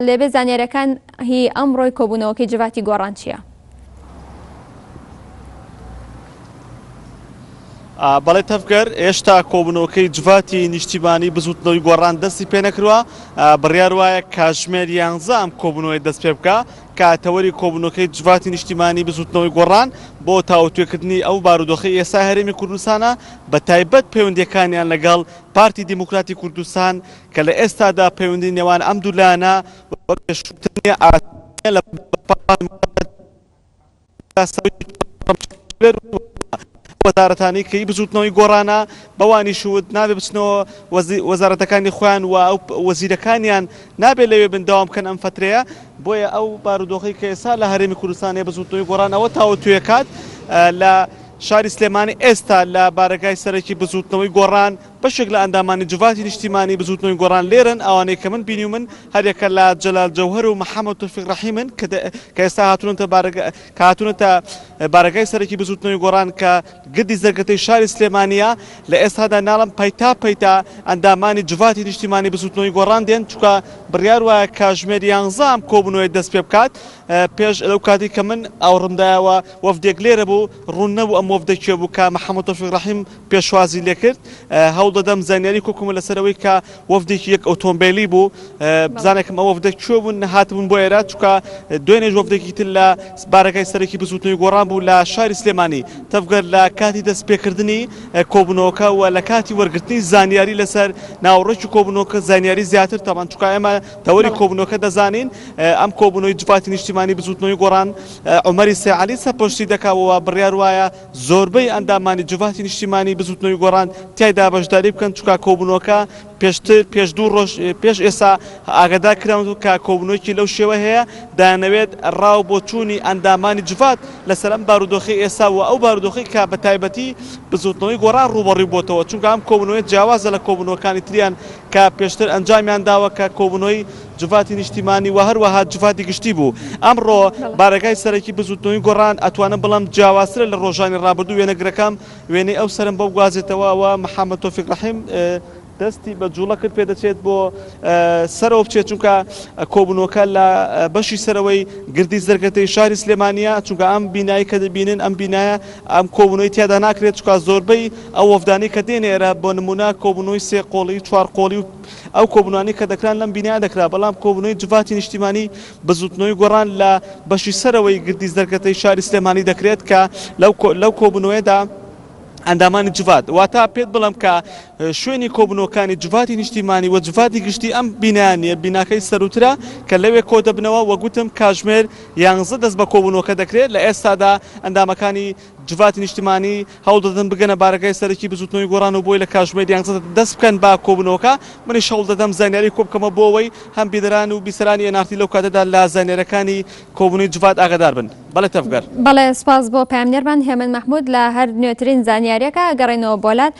لێبێ زانیاریەکان هی ئەمڕۆی کۆبوونەوەکەی جڤاتی گۆڕان چییە؟ بەڵێ تەفگەر ئێشتا کۆبوونەوەکەی جڤاتی نیشتیمانی بزوتنەوەی گۆڕان دەستی پێ نەکردووە. بڕیار وایە کاتژمێر 11 ئەم کۆبوونەوەی دەست پێ بکە کاتەوەری کۆبوونەوەکەی جڤاتی نیشتیمانی بزوتنەوەی گۆڕان بۆ تاوتوێکردنی ئەو بارودۆخی ئێستا هەرێمی کوردستانە بە تایبەت پەیوەندیەکانیان لەگەڵ پارتی دیموکراتی کوردستان کە لە ئێستادا پەیوەندی نێوان ئەم دوو لایەنە پێشووتنی ئاساییە لە وەزارەتانی کەی بزوتنەوەی گۆڕانە بەوانی شوت نابێ بچنەوە وەزارەتەکانی خۆیان و ئەو وەزیرەکانیان نابێت لەوێ بنداوام بکەن ئەم فترەیە بۆیە ئەو بارودۆخی کە ئێستا لە هەرێمی کوردستانی بزوتنەوەی گۆڕانەوە تاوتوێکات لە شاری سلێمانی ئێستا لە بارگای سەرەکی بزوتنەوەی گۆڕان بەشێک لە ئەندامانی جڤاتی نیشتیمانی بزوتنەوەی گۆڕان لێرن ئەوانەی کە من بینی من هەرێکە لە جەلال جەوهەر و محەممەد تۆفیق ڕەحیمن کە ئێستا هاتوونەتە بارگای سەرەکی بزوتنەوەی گۆڕان کە گردی زەرگەتەی شاری سلێمانیە لە ئێستادا ناڵم پەیتا ئەندامانی جڤاتی نیشتیمانی بزوتنەوەی گۆڕان دێن چونکە بڕیار وایە کاتژمێر 11 ئەم کۆبوونەوەی دەست پێ بکات پێش لەو کاتی کە من ئاوڕمدایەوە وەفدێک لێرە بوو ڕوون نەبوو ئەم وەفدەکێ بوو کە محەممەد تۆفیق ڕەحیم پێشوازی لێ کرد هەوڵ دەدەم زانیاری کۆکومە لەسەرەوەی کە وەفدێکی یەک ئۆتۆمبیلی بوو بزانێکم ئەو وەفدە کوێ بوون هاتبوون بۆ ئێرە چونکە دوێنێ وەفدێکی تر لە بارگای سەرەکی بزوتنەوەی گۆڕان بوو لە شاری سلێمانی تەفگەر لە کاتی دەستپێکردنی کۆبوونەوەکە و لە کاتی وەرگرتنی زانیاری لەسەر ناوڕێکی کۆبوونەوەکە زانیاری زیاتر تاوان چونکە ئێمە تەوەری کۆبوونەوەکە دەزانین ئەم کۆبوونەوەی جڤاتی نیشتیمانی بزوتنەوەی گۆڕان عومەری سێعەلی سەرپۆشتی دەکاوەوە بڕیار وایە زۆربەی ئەندامانی جڤاتی نیشتیمانی بزوتنەوەی گۆڕان تیایدا بەشداری بکەن چونکە کۆبوونەوەکە پێش دوو ڕۆژ پێش ئێستا ئاگادار کراون و کە کۆبوونەوەکی لەو شێوە هەیە دەیانەوێت ڕاو بۆ چوونی ئەندامانی جڤات لەسەر ئەم بارودۆخی ئێستا و ئەو بارودۆخی کە بە تایبەتی بزوتنەوەی گۆڕان ڕوبەڕووی بۆتەوە چونکە ئەم کۆبوونەوەی جیاوازە لە کۆبوونەوەکانی تریان کە پێشتر ئەنجامیان داوە کە کۆبوونەوەی جڤاتی نیشتیمانی و هەروەها جڤاتی گشتی بوو ئەمڕۆ بارگای سەرەکی بزوتنەوەی گۆڕان ئەتوانم بڵام جیاوازترە لە ڕۆژانی ڕابردوو وێنەگرەکەم وێنەی ئەو سەرم بەو گوازێتەوە و محەممەد تۆفیق ڕەحیم دەستی بە جوڵە کرد پێ دەچێت بۆ سەرەوە بچێت چونکە کۆبوونەوەکە لە بەشی سەرەوەی گردی زەرگەتەی شاری سلێمانیە چونکە ئەم بینایی کە دەبینن ئەم بینایە ئەم کۆبوونەوەی تیادا ناکرێت چونکە زۆربەی ئەو وەفدانی کە دێنێرە بۆ نمونە کۆبوونەوەی سێ قۆڵی چوار قۆڵی و ئەو کۆبوونانی کە دەکران لەم بینایە دەکرا بەڵام کۆبوونەوەی جڤاتی نیشتیمانی بزوتنەوەی گۆڕان لە بەشی سەرەوەی گردی زەرگەتەی شاری سلێمانی دەکرێت کە لەو کۆبوونەوەیدا ئەندامانی جڤات واتە پێت بڵم کە شوێنی کۆبوونەوەکانی جڤاتی نیشتیمانی و جڤاتی گشتی ئەم بینایانە بیناکەی سەروترە کە لەوێ کۆ دەبنەوە وەگوتم کاتژمێر 11 دەست بە کۆبوونەوەکە دەکرێت لە ئێستادا ئەندامەکانی جڤاتی نیشتیمانی هەوڵ دەدەن بگەنە بارگای سەرەکی بزوتنەوەی گۆڕان و بۆی لە کاتژمێر 11 دەست بکەن با کۆبوونەوەکە منیش هەوڵ دەدەم زانیاری کۆ بکەمە بۆ ئەوەی هەم بیدەران و بیسەرانی ئێنارتی لەو کاتەدا لە زانیاریەکانی کۆبوونەوەی جڤات ئاگادار بن. بەڵێ تەفگەر. بەڵێ سپاس بۆ پامنێرمان هێمن مەحموود لە هەر نوێترین زانیاریەکە گەڕێنەوە بۆلات.